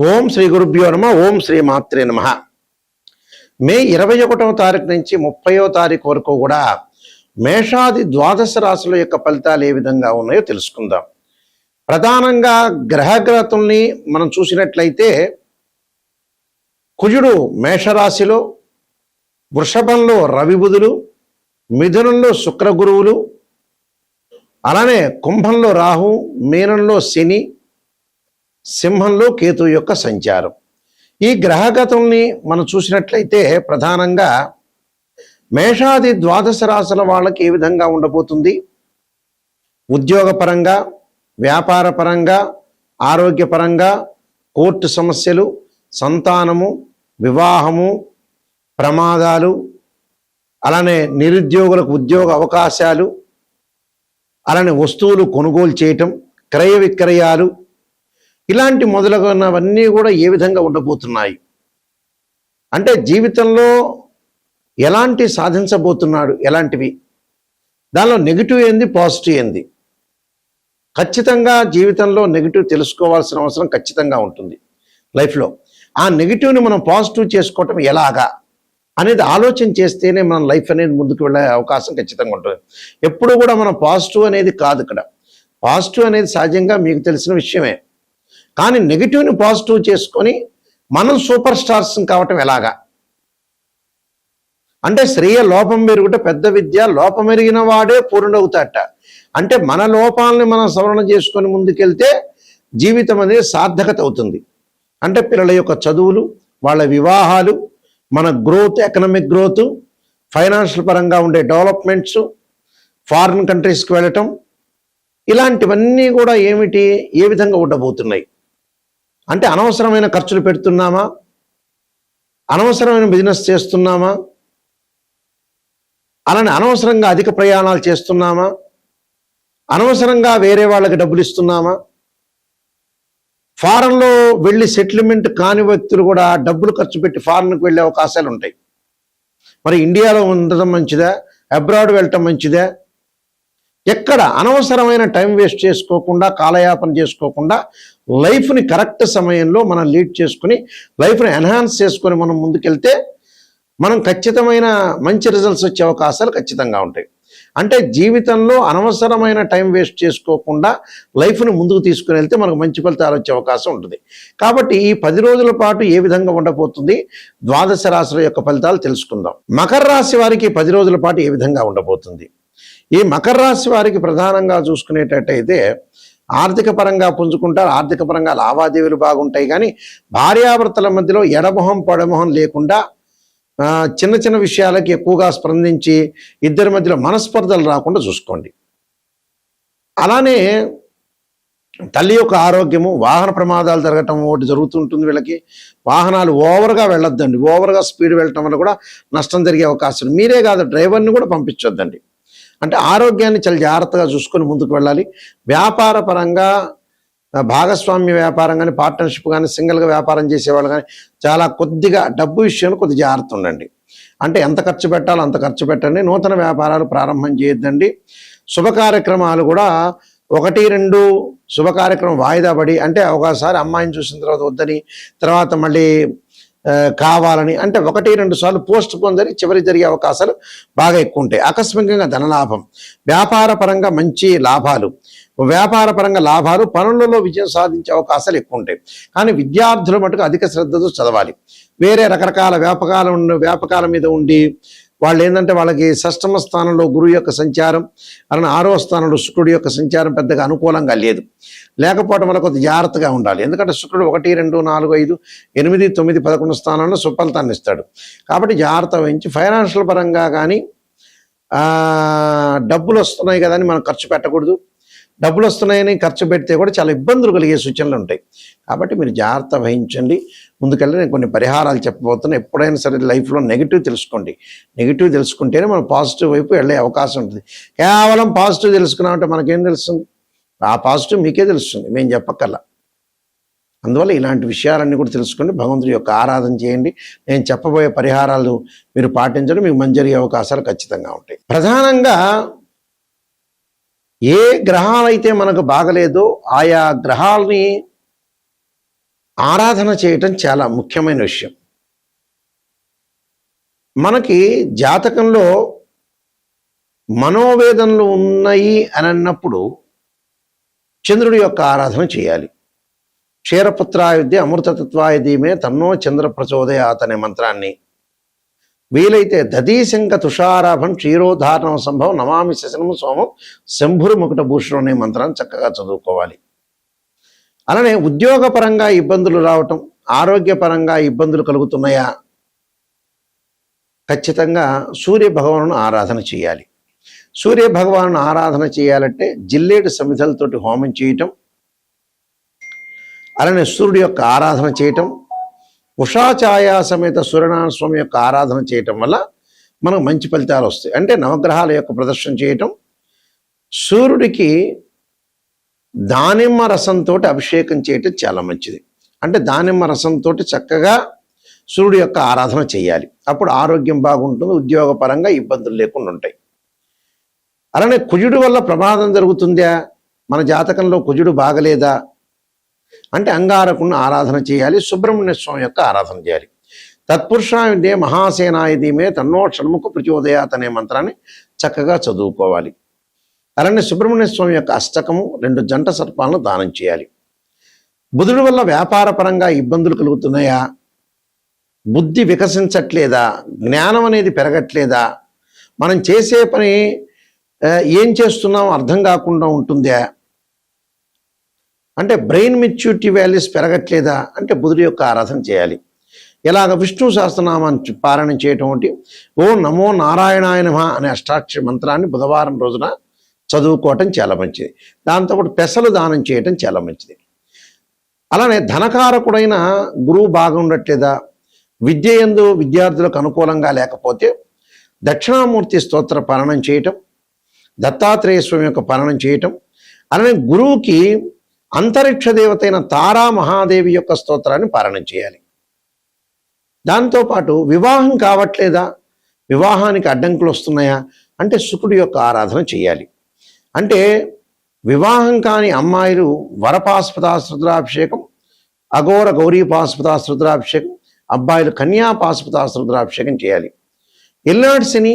ఓం శ్రీ గురుభ్యో నమ. ఓం శ్రీ మాత్రే నమ. మే 21వ తారీఖు నుంచి 30వ తారీఖు వరకు కూడా మేషాది ద్వాదశ రాశుల యొక్క ఫలితాలు ఏ విధంగా ఉన్నాయో తెలుసుకుందాం. ప్రధానంగా గ్రహగతుల్ని మనం చూసినట్లయితే కుజుడు మేషరాశిలో, వృషభంలో రవి బుధులు, మిథునంలో శుక్ర గురువులు, అలానే కుంభంలో రాహు, మీనంలో శని, సింహంలో కేతు యొక్క సంచారం. ఈ గ్రహగతుల్ని మనం చూసినట్లయితే ప్రధానంగా మేషాది ద్వాదశ రాశుల వాళ్ళకి ఏ విధంగా ఉండబోతుంది, ఉద్యోగపరంగా, వ్యాపారపరంగా, ఆరోగ్యపరంగా, కోర్టు సమస్యలు, సంతానము, వివాహము, ప్రమాదాలు, అలానే నిరుద్యోగులకు ఉద్యోగ అవకాశాలు, అలానే వస్తువులు కొనుగోలు చేయటం, క్రయ విక్రయాలు, ఇలాంటి మొదలగునవన్నీ కూడా ఏ విధంగా ఉండబోతున్నాయి అంటే జీవితంలో ఎలాంటి సాధించబోతున్నాడు, ఎలాంటివి, దానిలో నెగిటివ్ ఏంది, పాజిటివ్ ఏంది, ఖచ్చితంగా జీవితంలో నెగిటివ్ తెలుసుకోవాల్సిన అవసరం ఖచ్చితంగా ఉంటుంది లైఫ్లో. ఆ నెగిటివ్ని మనం పాజిటివ్ చేసుకోవటం ఎలాగా అనేది ఆలోచన చేస్తేనే మన లైఫ్ అనేది ముందుకు వెళ్ళే అవకాశం ఖచ్చితంగా ఉంటుంది. ఎప్పుడు కూడా మనం పాజిటివ్ అనేది కాదు, ఇక్కడ పాజిటివ్ అనేది సహజంగా మీకు తెలిసిన విషయమే. కానీ నెగిటివ్ని పాజిటివ్ చేసుకొని మనం సూపర్ స్టార్స్ కావటం ఎలాగా అంటే శ్రేయ లోపం మెరుగుట పెద్ద విద్య, లోపం ఎరిగిన వాడే పూర్ణవుతాట. అంటే మన లోపాలని మనం సవరణ చేసుకొని ముందుకెళ్తే జీవితం అనేది సార్థకత అవుతుంది. అంటే పిల్లల యొక్క చదువులు, వాళ్ళ వివాహాలు, మన గ్రోత్, ఎకనామిక్ గ్రోత్, ఫైనాన్షియల్ పరంగా ఉండే డెవలప్మెంట్స్, ఫారిన్ కంట్రీస్కి వెళ్ళటం, ఇలాంటివన్నీ కూడా ఏమిటి, ఏ విధంగా ఉండబోతున్నాయి అంటే అనవసరమైన ఖర్చులు పెడుతున్నామా, అనవసరమైన బిజినెస్ చేస్తున్నామా, అలానే అనవసరంగా అధిక ప్రయాణాలు చేస్తున్నామా, అనవసరంగా వేరే వాళ్ళకి డబ్బులు ఇస్తున్నామా, ఫారెన్లో వెళ్ళి సెటిల్మెంట్ కాని వ్యక్తులు కూడా డబ్బులు ఖర్చు పెట్టి ఫారెన్కి వెళ్ళే అవకాశాలు ఉంటాయి. మరి ఇండియాలో ఉండటం మంచిదా, అబ్రాడ్ వెళ్ళటం మంచిదా? ఎక్కడ అనవసరమైన టైం వేస్ట్ చేసుకోకుండా, కాలయాపన చేసుకోకుండా లైఫ్ని కరెక్ట్ సమయంలో మనం లీడ్ చేసుకుని లైఫ్ని ఎన్హాన్స్ చేసుకొని మనం ముందుకెళ్తే మనం ఖచ్చితమైన మంచి రిజల్ట్స్ వచ్చే అవకాశాలు ఖచ్చితంగా ఉంటాయి. అంటే జీవితంలో అనవసరమైన టైం వేస్ట్ చేసుకోకుండా లైఫ్ని ముందుకు తీసుకుని వెళ్తే మనకు మంచి ఫలితాలు వచ్చే అవకాశం ఉంటుంది. కాబట్టి ఈ 10 రోజుల పాటు ఏ విధంగా ఉండబోతుంది, ద్వాదశ రాశుల యొక్క ఫలితాలు తెలుసుకుందాం. మకర రాశి వారికి 10 రోజుల పాటు ఏ విధంగా ఉండబోతుంది. ఈ మకర రాశి వారికి ప్రధానంగా చూసుకునేటట్టయితే ఆర్థిక పరంగా పుంజుకుంటారు, ఆర్థిక పరంగా లావాదేవీలు బాగుంటాయి. కానీ భార్యాభర్తల మధ్యలో ఎడమొహం పడమొహం లేకుండా చిన్న చిన్న విషయాలకి ఎక్కువగా స్పందించి ఇద్దరి మధ్యలో మనస్పర్ధలు రాకుండా చూసుకోండి. అలానే తల్లి యొక్క ఆరోగ్యము, వాహన ప్రమాదాలు జరగటం ఒకటి జరుగుతుంటుంది. వీళ్ళకి వాహనాలు ఓవర్గా వెళ్ళొద్దండి, ఓవర్గా స్పీడ్ వెళ్ళటం వల్ల కూడా నష్టం జరిగే అవకాశం. మీరే కాదు, డ్రైవర్ని కూడా పంపించొద్దండి. అంటే ఆరోగ్యాన్ని చాలా జాగ్రత్తగా చూసుకొని ముందుకు వెళ్ళాలి. వ్యాపార పరంగా భాగస్వామ్య వ్యాపారం కానీ, పార్ట్నర్షిప్ కానీ, సింగిల్గా వ్యాపారం చేసేవాళ్ళు కానీ చాలా కొద్దిగా డబ్బు విషయంలో కొద్దిగా జాగ్రత్త ఉండండి. అంటే ఎంత ఖర్చు పెట్టాలో అంత ఖర్చు పెట్టండి. నూతన వ్యాపారాలు ప్రారంభం చేయొద్దండి. శుభ కార్యక్రమాలు కూడా 1-2 శుభ కార్యక్రమం వాయిదా పడి, అంటే ఒకసారి అమ్మాయిని చూసిన తర్వాత వద్దని, తర్వాత మళ్ళీ కావాలని, అంటే 1-2 సార్లు పోస్ట్ పోన్ జరిగి చివరి జరిగే అవకాశాలు బాగా ఎక్కువ ఉంటాయి. ఆకస్మికంగా ధనలాభం, వ్యాపార పరంగా మంచి లాభాలు, వ్యాపార పరంగా లాభాలు, పనులలో విజయం సాధించే అవకాశాలు ఎక్కువ ఉంటాయి. కానీ విద్యార్థులు మటుకు అధిక శ్రద్ధతో చదవాలి. వేరే రకరకాల వ్యాపకాల మీద ఉండి వాళ్ళు ఏంటంటే వాళ్ళకి షష్టమ స్థానంలో గురువు యొక్క సంచారం, అలానే 6వ స్థానంలో శుక్రుడి యొక్క సంచారం పెద్దగా అనుకూలంగా లేదు. లేకపోవడం వల్ల కొద్దిగా జాగ్రత్తగా ఉండాలి. ఎందుకంటే శుక్రుడు 1, 2, 4, 5, 8, 9, 11 స్థానంలో సుఫలితాన్ని ఇస్తాడు. కాబట్టి జాగ్రత్త వహించి ఫైనాన్షియల్ పరంగా కానీ డబ్బులు వస్తున్నాయి కదా అని మనం ఖర్చు పెట్టకూడదు. డబ్బులు వస్తున్నాయని ఖర్చు పెడితే కూడా చాలా ఇబ్బందులు కలిగే సూచనలు ఉంటాయి. కాబట్టి మీరు జాగ్రత్త వహించండి. ముందుకెళ్ళి నేను కొన్ని పరిహారాలు చెప్పబోతున్నాను. ఎప్పుడైనా సరే లైఫ్లో నెగిటివ్ తెలుసుకోండి. నెగిటివ్ తెలుసుకుంటేనే మనం పాజిటివ్ వైపు వెళ్ళే అవకాశం ఉంటుంది. కేవలం పాజిటివ్ తెలుసుకున్నామంటే మనకేం తెలుస్తుంది, ఆ పాజిటివ్ మీకే తెలుస్తుంది, మేము చెప్పక్కర్లా. అందువల్ల ఇలాంటి విషయాలన్నీ కూడా తెలుసుకొని భగవంతుడి యొక్క ఆరాధన చేయండి. నేను చెప్పబోయే పరిహారాలు మీరు పాటించడం మీకు మంచి జరిగే అవకాశాలు ఖచ్చితంగా ఉంటాయి. ప్రధానంగా ఏ గ్రహాలైతే మనకు బాగలేదో ఆయా గ్రహాలని ఆరాధన చేయటం చాలా ముఖ్యమైన విషయం. మనకి జాతకంలో మనోవేదనలు ఉన్నాయి అని అన్నప్పుడు చంద్రుడి యొక్క ఆరాధన చేయాలి. క్షీరపుత్రాయుధ్య అమృతతత్వాయ ధీమే తన్నో చంద్ర ప్రచోదయాత్ అనే మంత్రాన్ని, వీలైతే దధీశంక తుషారాభం క్షీరోధారణం సంభవం నమామి శశనం సోమం శంభురు ముకుట భూషణం అనే మంత్రాన్ని చక్కగా చదువుకోవాలి. అలానే ఉద్యోగపరంగా ఇబ్బందులు రావటం, ఆరోగ్యపరంగా ఇబ్బందులు కలుగుతున్నాయా, ఖచ్చితంగా సూర్య భగవాను ఆరాధన చేయాలి. సూర్య భగవాను ఆరాధన చేయాలంటే జిల్లేడు సమిధలతోటి హోమం చేయటం, అలానే సూర్యుడి యొక్క ఆరాధన చేయటం, ఉషాఛాయా సమేత సూర్యనారాయణ స్వామి యొక్క ఆరాధన చేయటం వల్ల మనకు మంచి ఫలితాలు వస్తాయి. అంటే నవగ్రహాల యొక్క ప్రదర్శన చేయటం, సూర్యుడికి దానిమ్మ రసంతో అభిషేకం చేయటం చాలా మంచిది. అంటే దానిమ్మ రసంతో చక్కగా సూర్యుడి యొక్క ఆరాధన చేయాలి. అప్పుడు ఆరోగ్యం బాగుంటుంది, ఉద్యోగపరంగా ఇబ్బందులు లేకుండా ఉంటాయి. అలానే కుజుడు వల్ల ప్రమాదం జరుగుతుందా, మన జాతకంలో కుజుడు బాగలేదా అంటే అంగారకుడిని ఆరాధన చేయాలి. సుబ్రహ్మణ్య స్వామి యొక్క ఆరాధన చేయాలి. తత్పురుషాయుధే మహాసేనాయుధీమే తన్నో షణ్ముఖ ప్రచోదయాత్ అనే మంత్రాన్ని చక్కగా చదువుకోవాలి. అలానే సుబ్రహ్మణ్య స్వామి యొక్క అష్టకము 2 జంట సర్పాలను దానం చేయాలి. బుధుడి వల్ల వ్యాపారపరంగా ఇబ్బందులు కలుగుతున్నాయా, బుద్ధి వికసించట్లేదా, జ్ఞానం అనేది పెరగట్లేదా, మనం చేసే పని ఏం చేస్తున్నాం అర్థం కాకుండా ఉంటుందా, అంటే బ్రెయిన్ మెచ్యూరిటీ వాల్యూస్ పెరగట్లేదా అంటే బుధుడి యొక్క ఆరాధన చేయాలి. ఇలాగ విష్ణు సహస్రనామాన్ని పారాయణం చేయటం ఒకటి, ఓం నమో నారాయణాయ నమః అనే అష్టాక్షరి మంత్రాన్ని బుధవారం రోజున చదువుకోవటం చాలా మంచిది. దాంతోపాటు పెసలు దానం చేయటం చాలా మంచిది. అలానే ధనకారకుడైన గురువు బాగుండట్లేదా, విద్య యందు విద్యార్థులకు అనుకూలంగా లేకపోతే దక్షిణామూర్తి స్తోత్ర పారాయణం చేయటం, దత్తాత్రేయ స్వామి యొక్క పారాయణం చేయటం, అలానే గురువుకి అంతరిక్ష దేవతైన తారా మహాదేవి యొక్క స్తోత్రాన్ని పారాయణం చేయాలి. దాంతోపాటు వివాహం కావట్లేదా, వివాహానికి అడ్డంకులు వస్తున్నాయా అంటే శుకుడి యొక్క ఆరాధన చేయాలి. అంటే వివాహం కాని అమ్మాయిలు వరపాస్పదాశ్రుద్రాభిషేకం, అఘోర గౌరీపాస్పదాశ్రుద్రాభిషేకం, అబ్బాయిలు కన్యాపాస్పదాశ్రుద్రాభిషేకం చేయాలి. ఎల్నాటి శని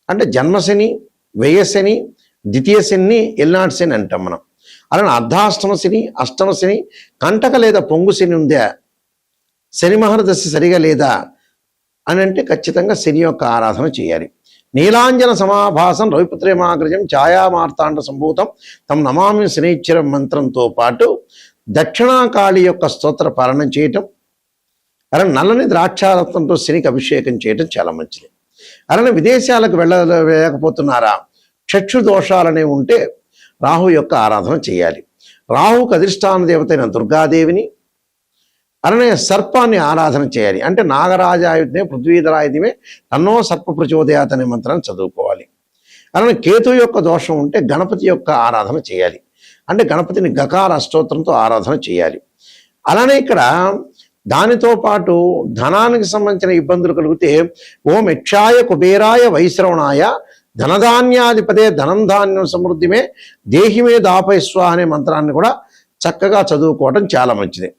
అంటే జన్మశని, వ్యయశని, ద్వితీయ శని ఎల్నాటి శని అంటాం మనం. అలానే అర్ధాష్టమ శని, అష్టమ శని, కంటక లేదా పొంగు శని ఉందా, శని మహర్దశ సరిగా లేదా అని అంటే ఖచ్చితంగా శని యొక్క ఆరాధన చేయాలి. నీలాంజన సమాభాసం రవిపుత్రేమాగ్రజం ఛాయామార్తాండ సంభూతం తమ నమామి శనైశ్వరం మంత్రంతో పాటు దక్షిణాకాళి యొక్క స్తోత్ర పాలనం చేయటం, అలానే నల్లని ద్రాక్షారత్నంతో శనికి అభిషేకం చేయటం చాలా మంచిది. అలానే విదేశాలకు వెళ్ళలేకపోతున్నారా, చక్షు దోషాలనేవి ఉంటే రాహు యొక్క ఆరాధన చేయాలి. రాహుకు అధిష్టాన దేవతైన దుర్గాదేవిని, అలానే సర్పాన్ని ఆరాధన చేయాలి. అంటే నాగరాజాయుధమే పృథ్వీధరాయుధమే తన్నో సర్ప ప్రచోదయాత్ అనే మంత్రాన్ని చదువుకోవాలి. అలానే కేతు యొక్క దోషం ఉంటే గణపతి యొక్క ఆరాధన చేయాలి. అంటే గణపతిని గకార అష్టోత్తరంతో ఆరాధన చేయాలి. అలానే ఇక్కడ దానితో పాటు ధనానికి సంబంధించిన ఇబ్బందులు కలిగితే ఓం యక్షాయ కుబేరాయ వైశ్రవణాయ ధనధాన్యాధిపతే ధనం ధాన్యం సమృద్ధిమే దేహిమే దాపైస్వ అనే మంత్రాన్ని కూడా చక్కగా చదువుకోవటం చాలా మంచిది.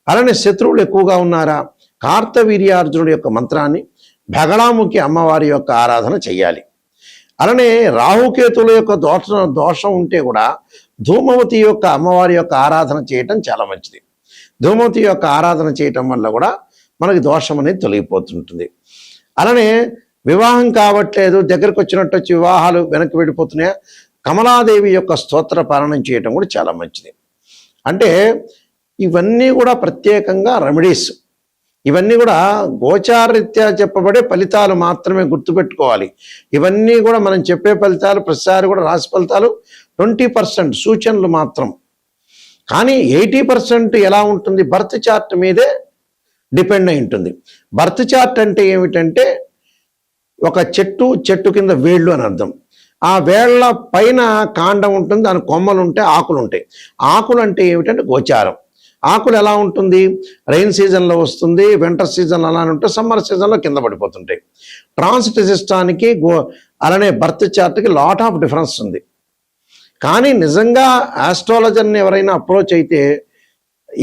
అలానే శత్రువులు ఎక్కువగా ఉన్నారా, కార్తవీర్యార్జునుడి యొక్క మంత్రాన్ని, భగళాముఖి అమ్మవారి యొక్క ఆరాధన చెయ్యాలి. అలానే రాహుకేతుల యొక్క దోషం ఉంటే కూడా ధూమవతి యొక్క అమ్మవారి యొక్క ఆరాధన చేయటం చాలా మంచిది. ధూమవతి యొక్క ఆరాధన చేయటం వల్ల కూడా మనకి దోషం అనేది తొలగిపోతుంటుంది. అలానే వివాహం కావట్లేదు, దగ్గరకు వచ్చినట్టు వచ్చి వివాహాలు వెనక్కి వెళ్ళిపోతున్నాయా, కమలాదేవి యొక్క స్తోత్ర పారాయణం చేయటం కూడా చాలా మంచిది. అంటే ఇవన్నీ కూడా ప్రత్యేకంగా రెమెడీస్, ఇవన్నీ కూడా గోచారరీత్యా చెప్పబడే ఫలితాలు మాత్రమే గుర్తుపెట్టుకోవాలి. ఇవన్నీ కూడా మనం చెప్పే ఫలితాలు ప్రతిసారి కూడా రాశి ఫలితాలు 20% సూచనలు మాత్రం. కానీ 80% ఎలా ఉంటుంది, బర్త్ చార్ట్ మీదే డిపెండ్ అయి ఉంటుంది. బర్త్ చార్ట్ అంటే ఏమిటంటే ఒక చెట్టు కింద వేళ్ళు అని అర్థం. ఆ వేళ్ల పైన కాండం ఉంటుంది, దాని కొమ్మలు ఉంటాయి, ఆకులు ఉంటాయి. ఆకులు అంటే ఏమిటంటే గోచారం. ఆకులు ఎలా ఉంటుంది, రైన్ సీజన్లో వస్తుంది, వింటర్ సీజన్ అలానే ఉంటాయి, సమ్మర్ సీజన్లో కింద పడిపోతుంటాయి. ట్రాన్సిట్ సిస్టానికి అలానే బర్త్ చార్ట్కి లాట్ ఆఫ్ డిఫరెన్స్ ఉంది. కానీ నిజంగా ఆస్ట్రాలజర్ని ఎవరైనా అప్రోచ్ అయితే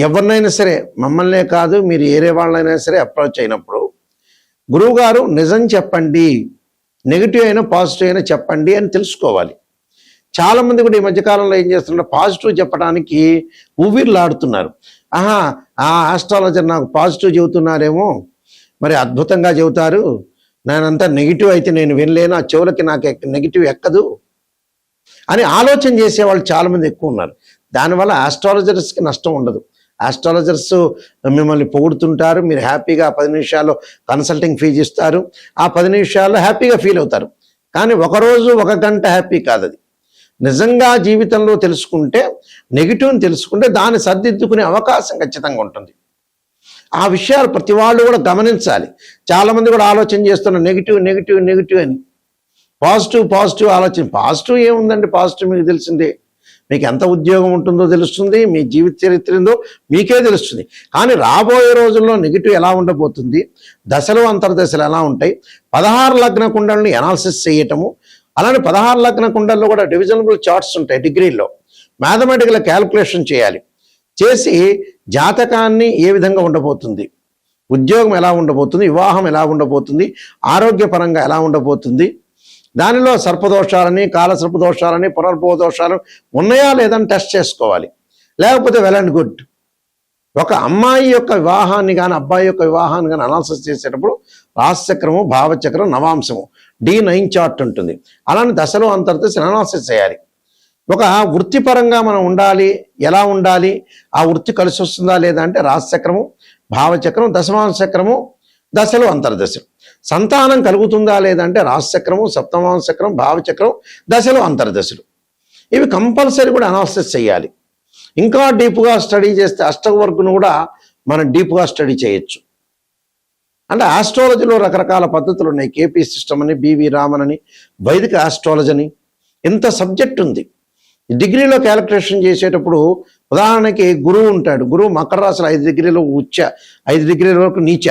ఎవరినైనా సరే, మమ్మల్నే కాదు మీరు ఏరే వాళ్ళైనా సరే అప్రోచ్ అయినప్పుడు గురువుగారు నిజం చెప్పండి, నెగిటివ్ అయినా పాజిటివ్ అయినా చెప్పండి అని తెలుసుకోవాలి. చాలామంది కూడా ఈ మధ్యకాలంలో ఏం చేస్తున్నారు, పాజిటివ్ చెప్పడానికి ఊవిర్లాడుతున్నారు. ఆహా, ఆ ఆస్ట్రాలజర్ నాకు పాజిటివ్ చెబుతున్నారేమో, మరి అద్భుతంగా చెబుతారు, నేనంతా నెగిటివ్ అయితే నేను వినలేను, ఆ చెవులకి నాకు నెగిటివ్ ఎక్కదు అని ఆలోచన చేసేవాళ్ళు చాలామంది ఎక్కువ ఉన్నారు. దానివల్ల ఆస్ట్రాలజర్స్కి నష్టం ఉండదు. ఆస్ట్రాలజర్స్ మిమ్మల్ని పొగుడుతుంటారు, మీరు హ్యాపీగా 10 నిమిషాల్లో కన్సల్టింగ్ ఫీజు ఇస్తారు, ఆ 10 నిమిషాల్లో హ్యాపీగా ఫీల్ అవుతారు. కానీ ఒకరోజు 1 గంట హ్యాపీ కాదు అది. నిజంగా జీవితంలో తెలుసుకుంటే, నెగిటివ్ని తెలుసుకుంటే దాన్ని సర్దిద్దుకునే అవకాశం ఖచ్చితంగా ఉంటుంది. ఆ విషయాలు ప్రతి వాళ్ళు కూడా గమనించాలి. చాలామంది కూడా ఆలోచన చేస్తున్నారు నెగిటివ్ నెగిటివ్ నెగిటివ్ అని. పాజిటివ్ పాజిటివ్ ఆలోచన. పాజిటివ్ ఏముందండి, పాజిటివ్ మీకు తెలిసిందే. మీకు ఎంత ఉద్యోగం ఉంటుందో తెలుస్తుంది, మీ జీవిత చరిత్ర ఏందో మీకే తెలుస్తుంది. కానీ రాబోయే రోజుల్లో నెగిటివ్ ఎలా ఉండబోతుంది, దశలు అంతర్దశలు ఎలా ఉంటాయి, 16 లగ్న కుండలని అనాలిసిస్ చేయటము, అలానే 16 లగ్న కుండల్లో కూడా డివిజనబుల్ చార్ట్స్ ఉంటాయి డిగ్రీల్లో. మ్యాథమెటికల్ క్యాల్కులేషన్ చేయాలి. చేసి జాతకాన్ని ఏ విధంగా ఉండబోతుంది, ఉద్యోగం ఎలా ఉండబోతుంది, వివాహం ఎలా ఉండబోతుంది, ఆరోగ్యపరంగా ఎలా ఉండబోతుంది, దానిలో సర్పదోషాలని, కాలసర్పదోషాలని, పునర్భవ దోషాలు ఉన్నాయా లేదని టెస్ట్ చేసుకోవాలి. లేకపోతే వెల్ అండ్ గుడ్. ఒక అమ్మాయి యొక్క వివాహాన్ని కానీ అబ్బాయి యొక్క వివాహాన్ని కానీ అనాలిసిస్ చేసేటప్పుడు రాశిచక్రము, భావచక్రం, నవాంశము D9 చార్ట్ ఉంటుంది. అలానే దశలో అంతర్దశ అనాలిసిస్ చేయాలి. ఒక వృత్తిపరంగా మనం ఉండాలి, ఎలా ఉండాలి, ఆ వృత్తి కలిసి వస్తుందా లేదా అంటే రాశిచక్రము, భావచక్రం, దశమాంశ చక్రము, దశలు అంతర్దశలు. సంతానం కలుగుతుందా లేదంటే రాశిచక్రము, సప్తమాంశ చక్రం, భావచక్రం, దశలు అంతర్దశలు. ఇవి కంపల్సరీ కూడా అనాలిసిస్ చేయాలి. ఇంకా డీప్గా స్టడీ చేస్తే అష్టవర్గును కూడా మనం డీప్గా స్టడీ చేయొచ్చు. అంటే ఆస్ట్రాలజీలో రకరకాల పద్ధతులు ఉన్నాయి. కేపీ సిస్టమ్ అని, బివి రామన్ అని, వైదిక ఆస్ట్రాలజీ అని, ఇంత సబ్జెక్ట్ ఉంది. డిగ్రీలో క్యాలిక్యులేషన్ చేసేటప్పుడు ఉదాహరణకి గురువు ఉంటాడు. గురువు మకర రాశిలో 5 డిగ్రీలు ఉచ్చ, 5 డిగ్రీల వరకు నీచ,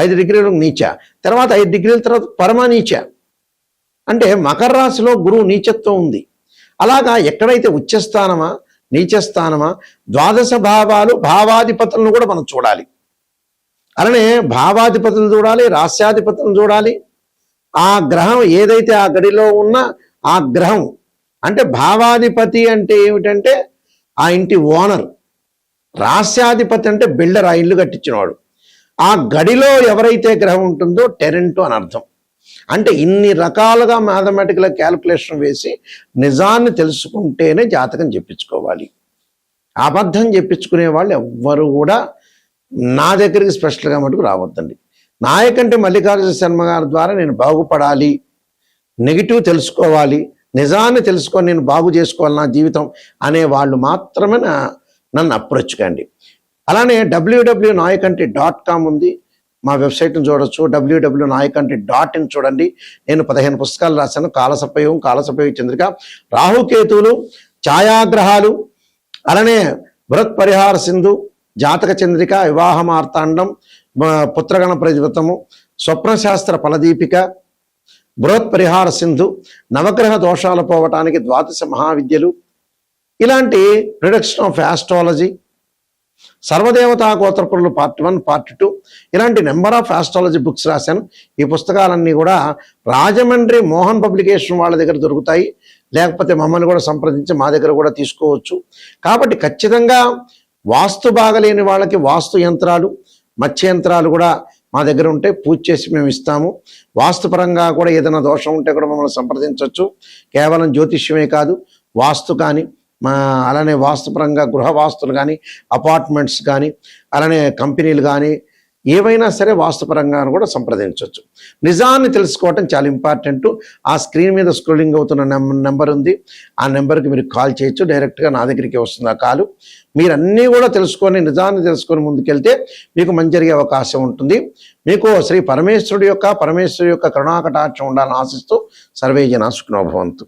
5 డిగ్రీల వరకు నీచ, తర్వాత 5 డిగ్రీల తర్వాత పరమనీచ. అంటే మకర రాశిలో గురువు నీచత్వం ఉంది. అలాగా ఎక్కడైతే ఉచ్చస్థానమా, నీచస్థానమా, ద్వాదశ భావాలు, భావాధిపతులను కూడా మనం చూడాలి. అలానే భావాధిపతులను చూడాలి, రాస్యాధిపతులను చూడాలి. ఆ గ్రహం ఏదైతే ఆ గడిలో ఉన్న ఆ గ్రహం అంటే భావాధిపతి అంటే ఏమిటంటే ఆ ఇంటి ఓనర్, రాస్యాధిపతి అంటే బిల్డర్, ఆ ఇల్లు కట్టించినవాడు. ఆ గడిలో ఎవరైతే గ్రహం ఉంటుందో టెరెంట్ అని అర్థం. అంటే ఇన్ని రకాలుగా మ్యాథమెటికల్ క్యాల్కులేషన్ వేసి నిజాన్ని తెలుసుకుంటేనే జాతకం చెప్పించుకోవాలి. అబద్ధం చెప్పించుకునే వాళ్ళు ఎవ్వరు కూడా నా దగ్గరికి స్పెషల్గా మటుకు రావద్దండి. నాయకంటే మల్లికార్జున శర్మ గారి ద్వారా నేను బాగుపడాలి, నెగిటివ్ తెలుసుకోవాలి, నిజాన్ని తెలుసుకొని నేను బాగు చేసుకోవాలి నా జీవితం అనే వాళ్ళు మాత్రమే నన్ను అప్రోచ్ కండి. అలానే www.nayakanti.com ఉంది, మా వెబ్సైట్ని చూడొచ్చు. www.nayakanti.in చూడండి. నేను 15 పుస్తకాలు రాశాను. కాలసర్పయోగం, కాలసర్పయోగ చంద్రిక, రాహుకేతువులు, ఛాయాగ్రహాలు, అలానే బృహత్ పరిహార సింధు, జాతక చంద్రిక, వివాహ మార్తాండం, పుత్రగణ ప్రతివతము, స్వప్నశాస్త్ర ఫలదీపిక, బృహత్ పరిహార సింధు, నవగ్రహ దోషాలు పోవటానికి 12 మహావిద్యలు, ఇలాంటి ప్రిడిక్షన్ ఆఫ్ ఆస్ట్రాలజీ, సర్వదేవతా గోత్రపురులు పార్ట్ 1, పార్ట్ 2, ఇలాంటి నెంబర్ ఆఫ్ ఆస్ట్రాలజీ బుక్స్ రాశాను. ఈ పుస్తకాలన్నీ కూడా రాజమండ్రి మోహన్ పబ్లికేషన్ వాళ్ళ దగ్గర దొరుకుతాయి. లేకపోతే మమ్మల్ని కూడా సంప్రదించి మా దగ్గర కూడా తీసుకోవచ్చు. కాబట్టి ఖచ్చితంగా వాస్తు బాగలేని వాళ్ళకి వాస్తు యంత్రాలు, మత్స్య యంత్రాలు కూడా మా దగ్గర ఉంటే పూజ చేసి మేము ఇస్తాము. వాస్తుపరంగా కూడా ఏదైనా దోషం ఉంటే కూడా మమ్మల్ని సంప్రదించవచ్చు. కేవలం జ్యోతిష్యమే కాదు, వాస్తు కానీ, అలానే వాస్తుపరంగా గృహ వాస్తులు కానీ, అపార్ట్మెంట్స్ కానీ, అలానే కంపెనీలు కానీ, ఏవైనా సరే వాస్తుపరంగా కూడా సంప్రదించవచ్చు. నిజాన్ని తెలుసుకోవటం చాలా ఇంపార్టెంట్. ఆ స్క్రీన్ మీద స్క్రోలింగ్ అవుతున్న నెంబర్ ఉంది, ఆ నెంబర్కి మీరు కాల్ చేయొచ్చు. డైరెక్ట్గా నా దగ్గరికి వస్తుంది ఆ కాలు. మీరు అన్నీ కూడా తెలుసుకొని, నిజాన్ని తెలుసుకొని ముందుకెళ్తే మీకు మంచి జరిగే అవకాశం ఉంటుంది. మీకు శ్రీ పరమేశ్వరుడి యొక్క కరుణాకటాక్షం ఉండాలని ఆశిస్తూ సర్వేజన సుఖినో భవంతు.